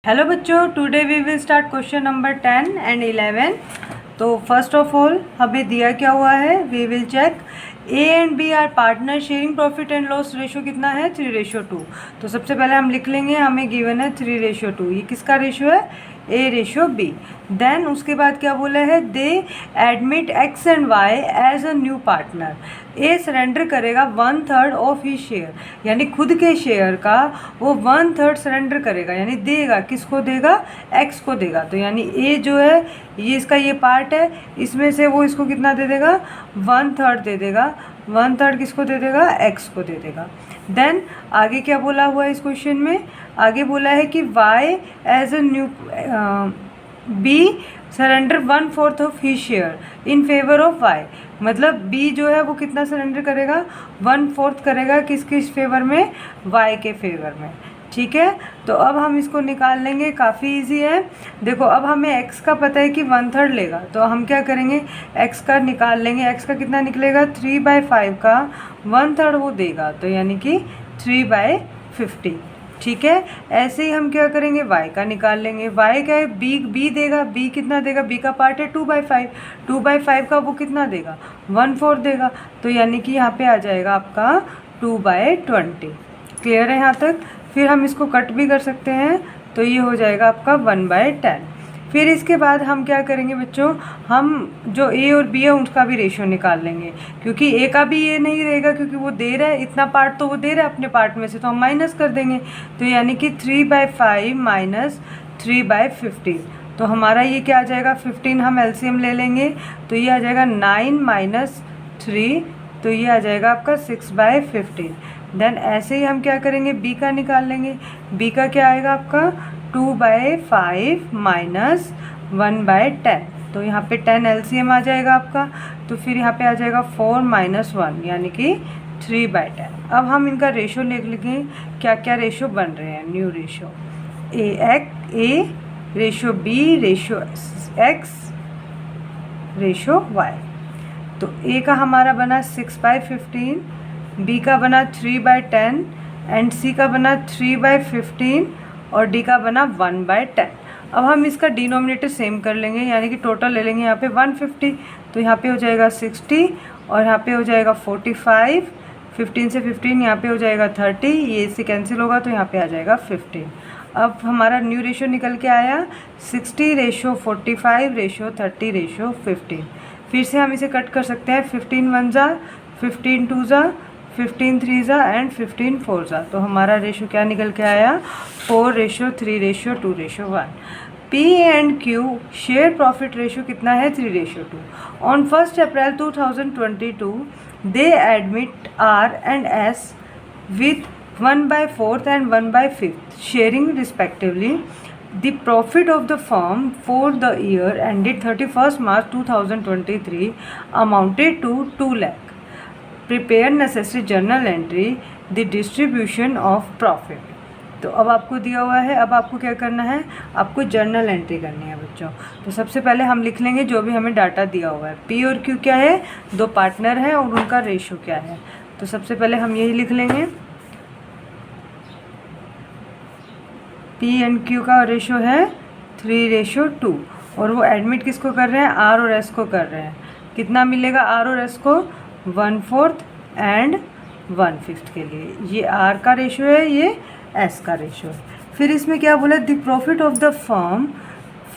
Hello बच्चों, today we will start question number 10 and 11। तो first of all हमें दिया क्या हुआ है, we will check A and B are partner sharing profit and loss ratio कितना है 3:2। तो सबसे पहले हम लिख लेंगे, हमें गिवन है 3:2। ये किसका रेशो है, ए रेशो बी। देन उसके बाद क्या बोला है, they admit X and Y as a new partner. A surrender करेगा 1/3 ऑफ ही शेयर, यानी खुद के शेयर का वो 1/3 सरेंडर करेगा, यानी देगा, किसको देगा, एक्स को देगा। तो यानी ए जो है ये इसका ये पार्ट है, इसमें से वो इसको कितना दे देगा, 1/3 दे देगा। 1/3 किसको दे देगा, एक्स को दे देगा। देन आगे क्या बोला हुआ है इस क्वेश्चन में, आगे बोला है कि Y as a new B surrender 1/4 of his share in favour of Y. मतलब बी जो है वो कितना सरेंडर करेगा, 1/4 करेगा, किस किस फेवर में, वाई के फेवर में। ठीक है, तो अब हम इसको निकाल लेंगे, काफ़ी इजी है। देखो अब हमें x का पता है कि 1/3 लेगा, तो हम क्या करेंगे, x का निकाल लेंगे। x का कितना निकलेगा, 3/5 का 1/3 वो देगा, तो यानी कि 3/50। ठीक है, ऐसे ही हम क्या करेंगे, y का निकाल लेंगे। y का है b देगा, b कितना देगा, b का पार्ट है 2/5। 2/5 का वो कितना देगा, 1/4 देगा, तो यानी कि यहाँ पे आ जाएगा आपका 2/20। क्लियर है यहाँ तक। फिर हम इसको कट भी कर सकते हैं, तो ये हो जाएगा आपका 1/10। फिर इसके बाद हम क्या करेंगे बच्चों, हम जो ए और बी है उसका भी रेशियो निकाल लेंगे, क्योंकि ए का भी ये नहीं रहेगा, क्योंकि वो दे रहा है इतना पार्ट, तो वो दे रहा है अपने पार्ट में से, तो हम माइनस कर देंगे। तो यानी कि 3/5 माइनस 3/15, तो हमारा ये क्या आ जाएगा, 15 हम एलसीएम ले लेंगे, तो ये आ जाएगा 9 माइनस 3, तो ये आ जाएगा आपका 6/15। देन ऐसे ही हम क्या करेंगे, बी का निकाल लेंगे। बी का क्या आएगा आपका 2/5 माइनस 1/10, तो यहाँ पे 10 एलसीएम आ जाएगा आपका, तो फिर यहाँ पे आ जाएगा 4 माइनस 1 यानी कि 3/10। अब हम इनका रेशो लिख लेंगे, क्या क्या रेशो बन रहे हैं, new ratio A ratio B ratio X ratio Y. तो ए का हमारा बना 6/15, बी का बना 3/10 एंड सी का बना 3/15 और डी का बना 1/10। अब हम इसका डिनोमिनेटर सेम कर लेंगे, यानी कि टोटल ले लेंगे यहाँ पे 150, तो यहाँ पे हो जाएगा 60 और यहाँ पे हो जाएगा 45। 15 से 15 यहाँ पे हो जाएगा 30, ये इससे कैंसिल होगा, तो यहाँ पे आ जाएगा 15। अब हमारा न्यू रेशो निकल के आया 60:45 30:15। फिर से हम इसे कट कर सकते हैं, 15 1 जा, 15 2 जा, 15 3 जा एंड 15 4 जा। तो हमारा रेशो क्या निकल के आया, 4:3:2:1। P and Q share profit ratio कितना है, 3:2। On 1 April 2022 they admit R and S with 1/4 and 1/5 sharing respectively the profit of the firm for the year ended 31st March 2023 amounted to 2 lakh. Prepare necessary journal entry the distribution of profit. तो अब आपको दिया हुआ है, अब आपको क्या करना है, आपको जर्नल एंट्री करनी है बच्चों। तो सबसे पहले हम लिख लेंगे जो भी हमें डाटा दिया हुआ है। पी और क्यू क्या है, दो पार्टनर हैं और उनका रेशो क्या है। तो सबसे पहले हम यही लिख लेंगे, पी एंड क्यू का रेशो है 3:2 और वो एडमिट किसको कर रहे हैं, आर और एस को कर रहे हैं। कितना मिलेगा आर और एस को, 1/4 एंड 1/5 के लिए। ये आर का रेशो है, ये एस का रेशो है। फिर इसमें क्या बोला, the profit of the firm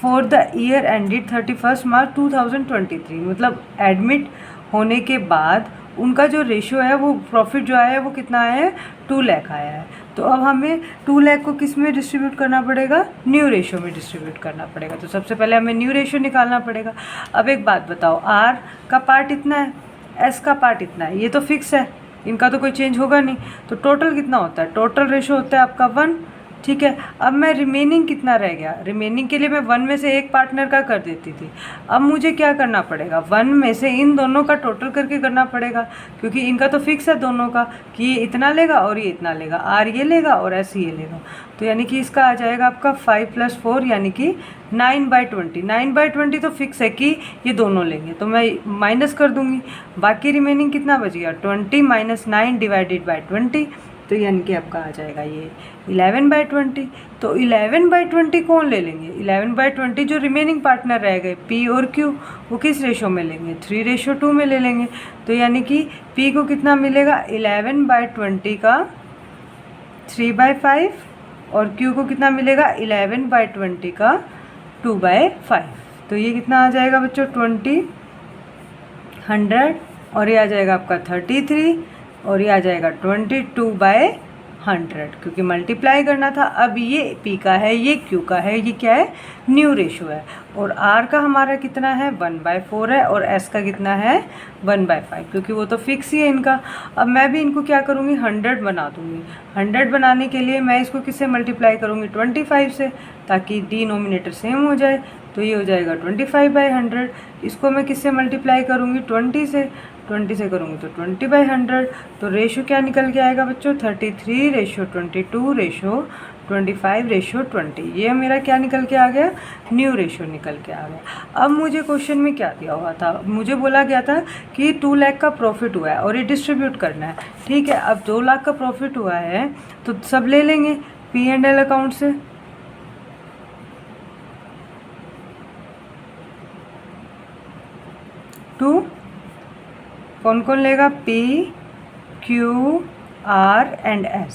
for the year ended 31 मार्च 2023, मतलब एडमिट होने के बाद उनका जो रेशो है, वो प्रॉफिट जो आया है वो कितना आया है, 2 लाख आया है। तो अब हमें 2 लाख को किस में डिस्ट्रीब्यूट करना पड़ेगा, न्यू रेशो में डिस्ट्रीब्यूट करना पड़ेगा। तो सबसे पहले हमें न्यू रेशो निकालना पड़ेगा। अब एक बात बताओ, आर का पार्ट इतना है, एस का पार्ट इतना है, ये तो फिक्स है, इनका तो कोई चेंज होगा नहीं। तो टोटल कितना होता है, टोटल रेशो होता है आपका 1। ठीक है, अब मैं रिमेनिंग कितना रह गया, रिमेनिंग के लिए मैं 1 में से एक पार्टनर का कर देती थी। अब मुझे क्या करना पड़ेगा, 1 में से इन दोनों का टोटल करके करना पड़ेगा, क्योंकि इनका तो फिक्स है दोनों का कि ये इतना लेगा और ये इतना लेगा, आर ये लेगा और एस ये लेगा। तो यानी कि इसका आ जाएगा आपका 5 + 4 यानी कि 9/20। 9/20 तो फिक्स है कि ये दोनों लेंगे, तो मैं माइनस कर दूंगी, बाकी रिमेनिंग कितना बच गया, 20 - 9 / 20। तो यानी कि आपका आ जाएगा ये 11/20। तो 11/20 कौन ले लेंगे? 11/20 जो रिमेनिंग पार्टनर रह गए P और Q, वो किस रेशो में लेंगे? 3:2 में ले लेंगे। तो यानी कि P को कितना मिलेगा? 11/20 का 3/5 और Q को कितना मिलेगा? 11/20 का 2/5। तो ये कितना आ जाएगा बच्चों? 20, 100, और ये आ जाएगा आपका 33, और ये आ जाएगा 22/100, क्योंकि मल्टीप्लाई करना था। अब ये P का है, ये Q का है, ये क्या है? न्यू रेशो है। और R का हमारा कितना है? 1/4 है, और S का कितना है? 1/5, क्योंकि वो तो फिक्स ही है इनका। अब मैं भी इनको क्या करूँगी? 100 बना दूँगी। 100 बनाने के लिए मैं इसको किससे मल्टीप्लाई करूँगी? 25 से, ताकि डिनोमिनेटर सेम हो जाए। तो ये हो जाएगा 25/100। इसको मैं किससे मल्टीप्लाई करूँगी? 20 से। 20 से करूँगी तो 20/100। तो रेशो क्या निकल के आएगा बच्चों? 33:22:25:20। ये मेरा क्या निकल के आ गया? न्यू रेशो निकल के आ गया। अब मुझे क्वेश्चन में क्या दिया हुआ था? मुझे बोला गया था कि 2 लाख का प्रॉफिट हुआ है और ये डिस्ट्रीब्यूट करना है। ठीक है, अब 2 लाख का प्रॉफिट हुआ है तो सब ले लेंगे P&L अकाउंट से। कौन कौन लेगा? P, Q, R and S।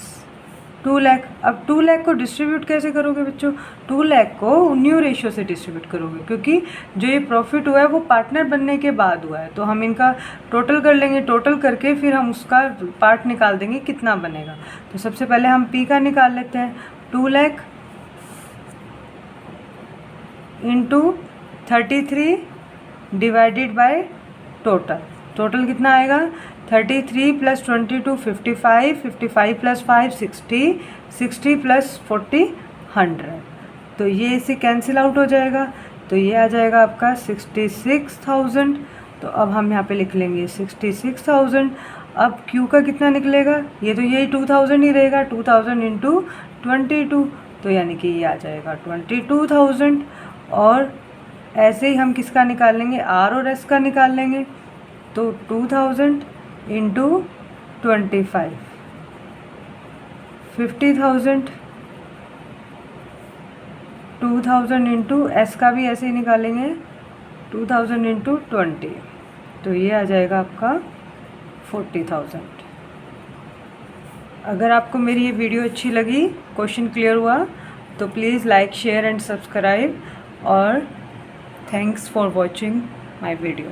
2 lakh. अब 2 लाख को डिस्ट्रीब्यूट कैसे करोगे बच्चों? 2 लाख को न्यू रेशियो से डिस्ट्रीब्यूट करोगे, क्योंकि जो ये प्रॉफिट हुआ है वो पार्टनर बनने के बाद हुआ है। तो हम इनका टोटल कर लेंगे, टोटल करके फिर हम उसका पार्ट निकाल देंगे कितना बनेगा। तो सबसे पहले हम P का निकाल लेते हैं। 2 lakh into 33 divided by total कितना आएगा? 33 + 22 55, 55 + 5 60, 60 + 40 100। तो ये इसे कैंसिल आउट हो जाएगा। तो ये आ जाएगा आपका 66,000। तो अब हम यहाँ पे लिख लेंगे 66,000। अब Q का कितना निकलेगा? ये तो यही 2000 ही रहेगा। 2000 × 22, तो यानी कि ये आ जाएगा 22,000। और ऐसे ही हम किसका निकाल लेंगे? R और S का निकाल लेंगे। तो 2000 × 25 50,000। 2000 × S का भी ऐसे ही निकालेंगे 2000 × 20। तो ये आ जाएगा आपका 40,000। अगर आपको मेरी ये वीडियो अच्छी लगी, क्वेश्चन क्लियर हुआ, तो please like, share and subscribe. और thanks for watching my video.